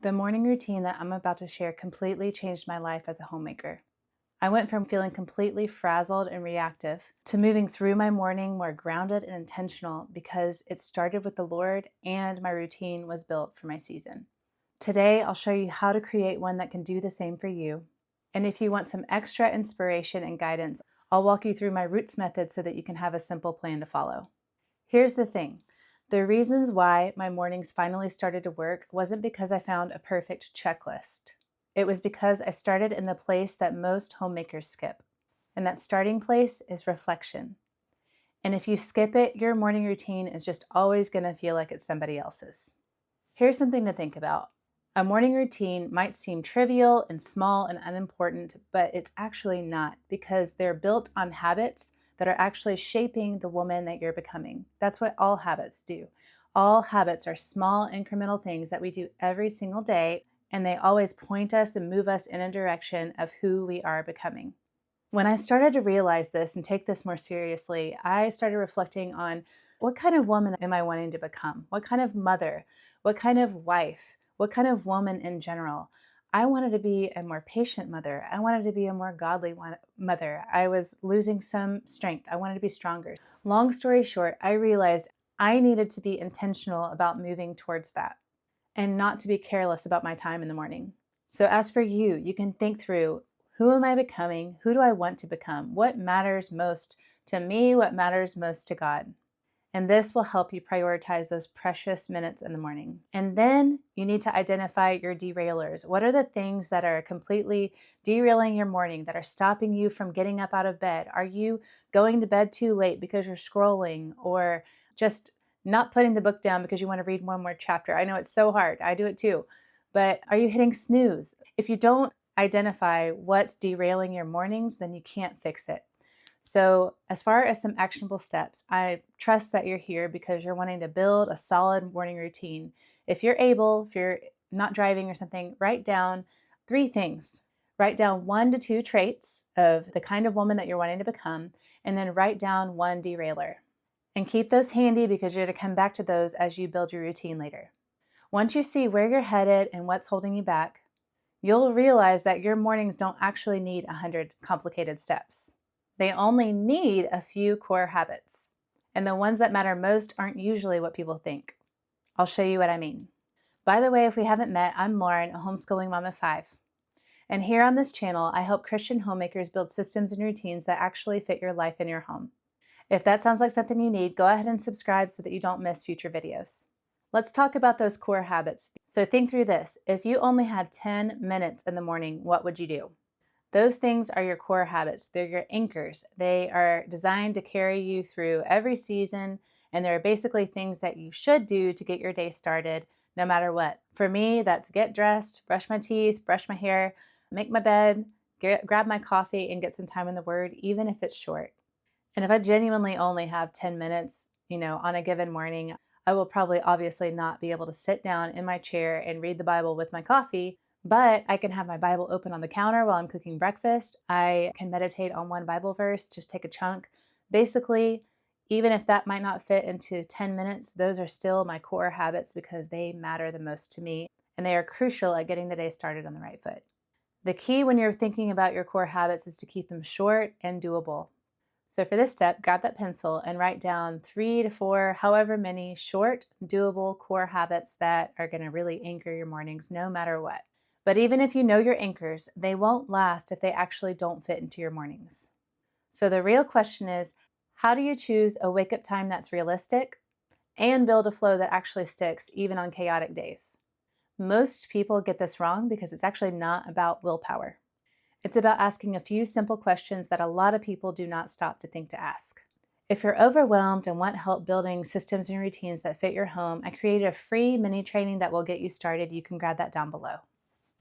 The morning routine that I'm about to share completely changed my life as a homemaker. I went from feeling completely frazzled and reactive to moving through my morning more grounded and intentional because it started with the Lord and my routine was built for my season. Today, I'll show you how to create one that can do the same for you. And if you want some extra inspiration and guidance, I'll walk you through my roots method so that you can have a simple plan to follow. Here's the thing. The reasons why my mornings finally started to work wasn't because I found a perfect checklist. It was because I started in the place that most homemakers skip. And that starting place is reflection. And if you skip it, your morning routine is just always going to feel like it's somebody else's. Here's something to think about. A morning routine might seem trivial and small and unimportant, but it's actually not because they're built on habits that are actually shaping the woman that you're becoming. That's what all habits do. All habits are small incremental things that we do every single day, and they always point us and move us in a direction of who we are becoming. When I started to realize this and take this more seriously, I started reflecting on what kind of woman am I wanting to become? What kind of mother? What kind of wife? What kind of woman in general? I wanted to be a more patient mother. I wanted to be a more godly mother. I was losing some strength. I wanted to be stronger. Long story short, I realized I needed to be intentional about moving towards that and not to be careless about my time in the morning. So as for you, you can think through, who am I becoming? Who do I want to become? What matters most to me? What matters most to God? And this will help you prioritize those precious minutes in the morning. And then you need to identify your derailers. What are the things that are completely derailing your morning, that are stopping you from getting up out of bed? Are you going to bed too late because you're scrolling, or just not putting the book down because you want to read one more chapter? I know it's so hard. I do it too. But are you hitting snooze? If you don't identify what's derailing your mornings, then you can't fix it. So as far as some actionable steps, I trust that you're here because you're wanting to build a solid morning routine. If you're able, if you're not driving or something, write down 3 things. Write down 1 to 2 traits of the kind of woman that you're wanting to become, and then write down 1 derailer. And keep those handy because you're going to come back to those as you build your routine later. Once you see where you're headed and what's holding you back, you'll realize that your mornings don't actually need 100 complicated steps. They only need a few core habits, and the ones that matter most aren't usually what people think. I'll show you what I mean. By the way, if we haven't met, I'm Lauren, a homeschooling mom of 5. And here on this channel, I help Christian homemakers build systems and routines that actually fit your life and your home. If that sounds like something you need, go ahead and subscribe so that you don't miss future videos. Let's talk about those core habits. So think through this. If you only had 10 minutes in the morning, what would you do? Those things are your core habits. They're your anchors. They are designed to carry you through every season, and they're basically things that you should do to get your day started, no matter what. For me, that's get dressed, brush my teeth, brush my hair, make my bed, grab my coffee, and get some time in the Word, even if it's short. And if I genuinely only have 10 minutes, on a given morning, I will probably obviously not be able to sit down in my chair and read the Bible with my coffee. But I can have my Bible open on the counter while I'm cooking breakfast. I can meditate on 1 Bible verse, just take a chunk. Basically, even if that might not fit into 10 minutes, those are still my core habits because they matter the most to me, and they are crucial at getting the day started on the right foot. The key when you're thinking about your core habits is to keep them short and doable. So for this step, grab that pencil and write down 3 to 4, however many short, doable core habits that are going to really anchor your mornings no matter what. But even if you know your anchors, they won't last if they actually don't fit into your mornings. So the real question is, how do you choose a wake-up time that's realistic and build a flow that actually sticks even on chaotic days? Most people get this wrong because it's actually not about willpower. It's about asking a few simple questions that a lot of people do not stop to think to ask. If you're overwhelmed and want help building systems and routines that fit your home, I created a free mini training that will get you started. You can grab that down below.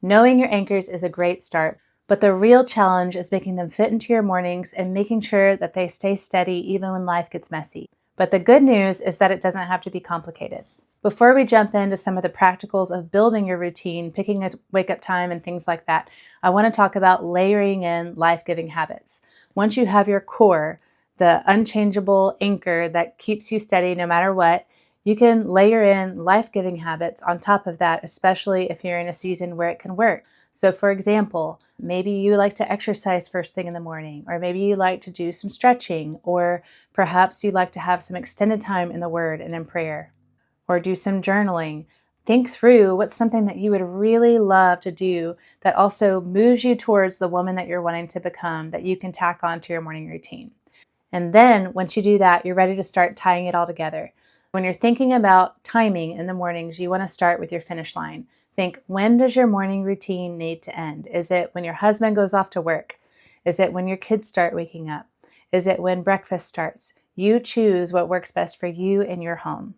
Knowing your anchors is a great start, but the real challenge is making them fit into your mornings and making sure that they stay steady even when life gets messy. But the good news is that it doesn't have to be complicated. Before we jump into some of the practicals of building your routine, picking a wake-up time and things like that, I want to talk about layering in life-giving habits. Once you have your core, the unchangeable anchor that keeps you steady no matter what, You can layer in life-giving habits on top of that, especially if you're in a season where it can work. So for example, maybe you like to exercise first thing in the morning, or maybe you like to do some stretching, or perhaps you like to have some extended time in the Word and in prayer, or do some journaling. Think through what's something that you would really love to do that also moves you towards the woman that you're wanting to become, that you can tack onto your morning routine. And then once you do that, you're ready to start tying it all together. When you're thinking about timing in the mornings, you want to start with your finish line. Think, when does your morning routine need to end? Is it when your husband goes off to work? Is it when your kids start waking up? Is it when breakfast starts? You choose what works best for you and your home.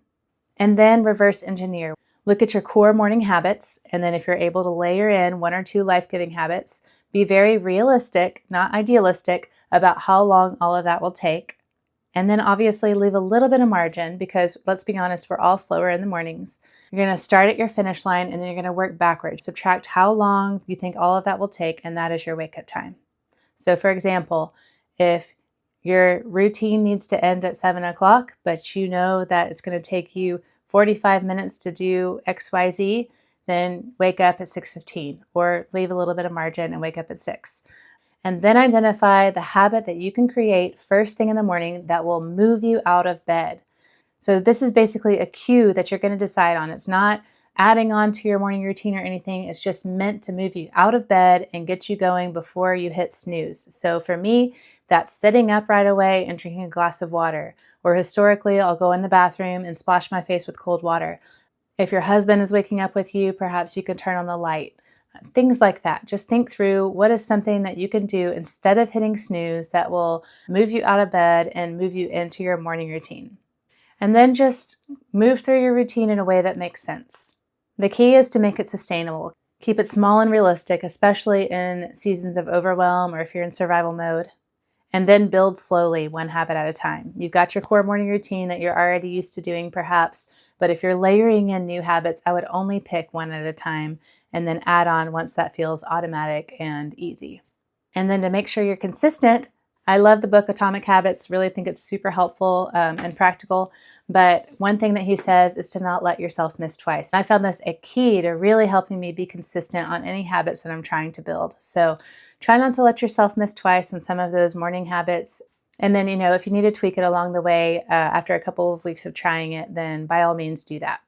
And then reverse engineer. Look at your core morning habits, and then if you're able to layer in 1 or 2 life-giving habits, be very realistic, not idealistic, about how long all of that will take. And then obviously leave a little bit of margin, because let's be honest, we're all slower in the mornings. You're going to start at your finish line, and then you're going to work backwards. Subtract how long you think all of that will take, and that is your wake-up time. So for example, if your routine needs to end at 7 o'clock, but you know that it's going to take you 45 minutes to do XYZ, then wake up at 6:15, or leave a little bit of margin and wake up at 6. And then identify the habit that you can create first thing in the morning that will move you out of bed. So this is basically a cue that you're going to decide on. It's not adding on to your morning routine or anything. It's just meant to move you out of bed and get you going before you hit snooze. So for me, that's sitting up right away and drinking a glass of water. Or historically, I'll go in the bathroom and splash my face with cold water. If your husband is waking up with you, perhaps you can turn on the light. Things like that. Just think through what is something that you can do instead of hitting snooze that will move you out of bed and move you into your morning routine. And then just move through your routine in a way that makes sense. The key is to make it sustainable. Keep it small and realistic, especially in seasons of overwhelm or if you're in survival mode. And then build slowly, one habit at a time. You've got your core morning routine that you're already used to doing perhaps, but if you're layering in new habits, I would only pick one at a time and then add on once that feels automatic and easy. And then to make sure you're consistent, I love the book Atomic Habits, really think it's super helpful and practical. But one thing that he says is to not let yourself miss twice. I found this a key to really helping me be consistent on any habits that I'm trying to build. So try not to let yourself miss twice in some of those morning habits. And then, if you need to tweak it along the way after a couple of weeks of trying it, then by all means do that.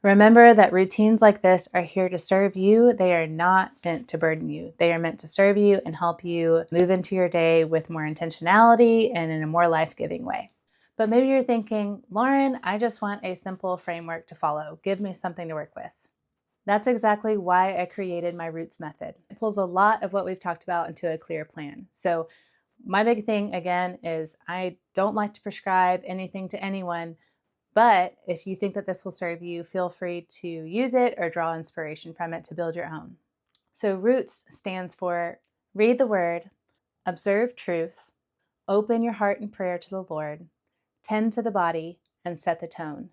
Remember that routines like this are here to serve you. They are not meant to burden you. They are meant to serve you and help you move into your day with more intentionality and in a more life-giving way. But maybe you're thinking, Lauren, I just want a simple framework to follow. Give me something to work with. That's exactly why I created my Roots method. It pulls a lot of what we've talked about into a clear plan. So my big thing, again, is I don't like to prescribe anything to anyone. But if you think that this will serve you, feel free to use it or draw inspiration from it to build your own. So Roots stands for read the word, observe truth, open your heart in prayer to the Lord, tend to the body, and set the tone.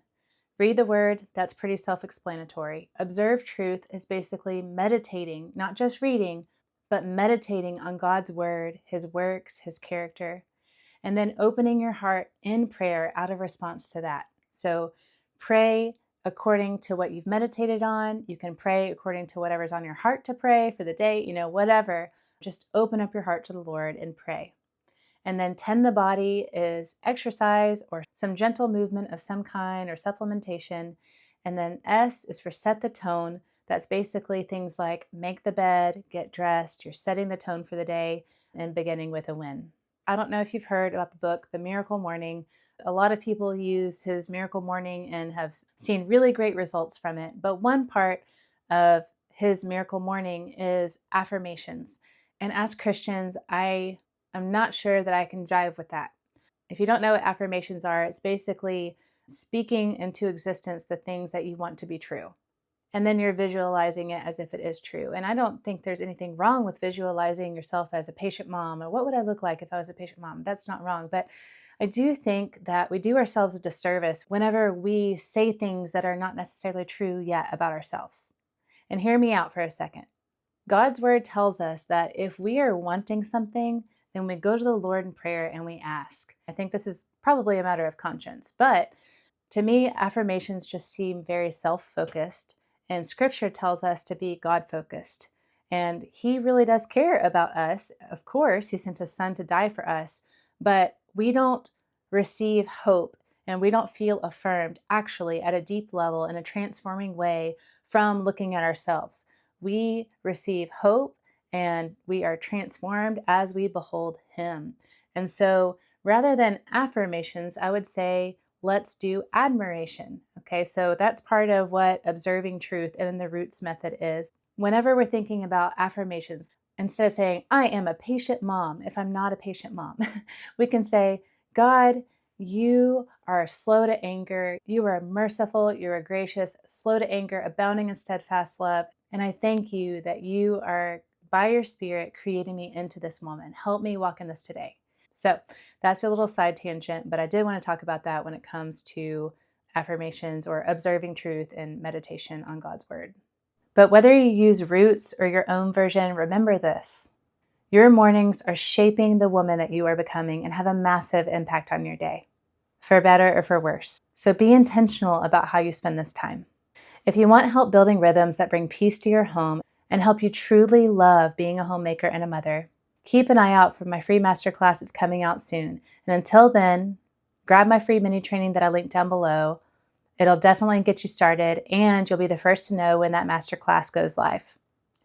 Read the word, that's pretty self-explanatory. Observe truth is basically meditating, not just reading, but meditating on God's word, his works, his character, and then opening your heart in prayer out of response to that. So pray according to what you've meditated on. You can pray according to whatever's on your heart to pray for the day, whatever. Just open up your heart to the Lord and pray. And then tend the body is exercise or some gentle movement of some kind or supplementation. And then S is for set the tone. That's basically things like make the bed, get dressed, you're setting the tone for the day, and beginning with a win. I don't know if you've heard about the book, The Miracle Morning. A lot of people use his Miracle Morning and have seen really great results from it. But one part of his Miracle Morning is affirmations. And as Christians, I am not sure that I can jive with that. If you don't know what affirmations are, it's basically speaking into existence the things that you want to be true. And then you're visualizing it as if it is true. And I don't think there's anything wrong with visualizing yourself as a patient mom, or what would I look like if I was a patient mom? That's not wrong. But I do think that we do ourselves a disservice whenever we say things that are not necessarily true yet about ourselves. And hear me out for a second. God's word tells us that if we are wanting something, then we go to the Lord in prayer and we ask. I think this is probably a matter of conscience, but To me, affirmations just seem very self-focused, and scripture tells us to be God-focused. And He really does care about us. Of course, He sent His Son to die for us, but we don't receive hope and we don't feel affirmed actually at a deep level in a transforming way from looking at ourselves. We receive hope and we are transformed as we behold Him. And so rather than affirmations, I would say, let's do admiration. Okay, so that's part of what observing truth and the roots method is. Whenever we're thinking about affirmations, instead of saying, I am a patient mom, if I'm not a patient mom, we can say, God, you are slow to anger, you are merciful, you are gracious, slow to anger, abounding in steadfast love. And I thank you that you are, by your Spirit, creating me into this moment. Help me walk in this today. So that's a little side tangent, but I did want to talk about that when it comes to affirmations or observing truth and meditation on God's Word. But whether you use Roots or your own version, remember this. Your mornings are shaping the woman that you are becoming and have a massive impact on your day, for better or for worse. So be intentional about how you spend this time. If you want help building rhythms that bring peace to your home and help you truly love being a homemaker and a mother, keep an eye out for my free masterclass. It's coming out soon. And until then, grab my free mini training that I linked down below. It'll definitely get you started, and you'll be the first to know when that masterclass goes live.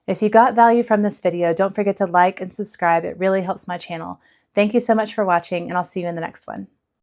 If you got value from this video, don't forget to like and subscribe. It really helps my channel. Thank you so much for watching, and I'll see you in the next one.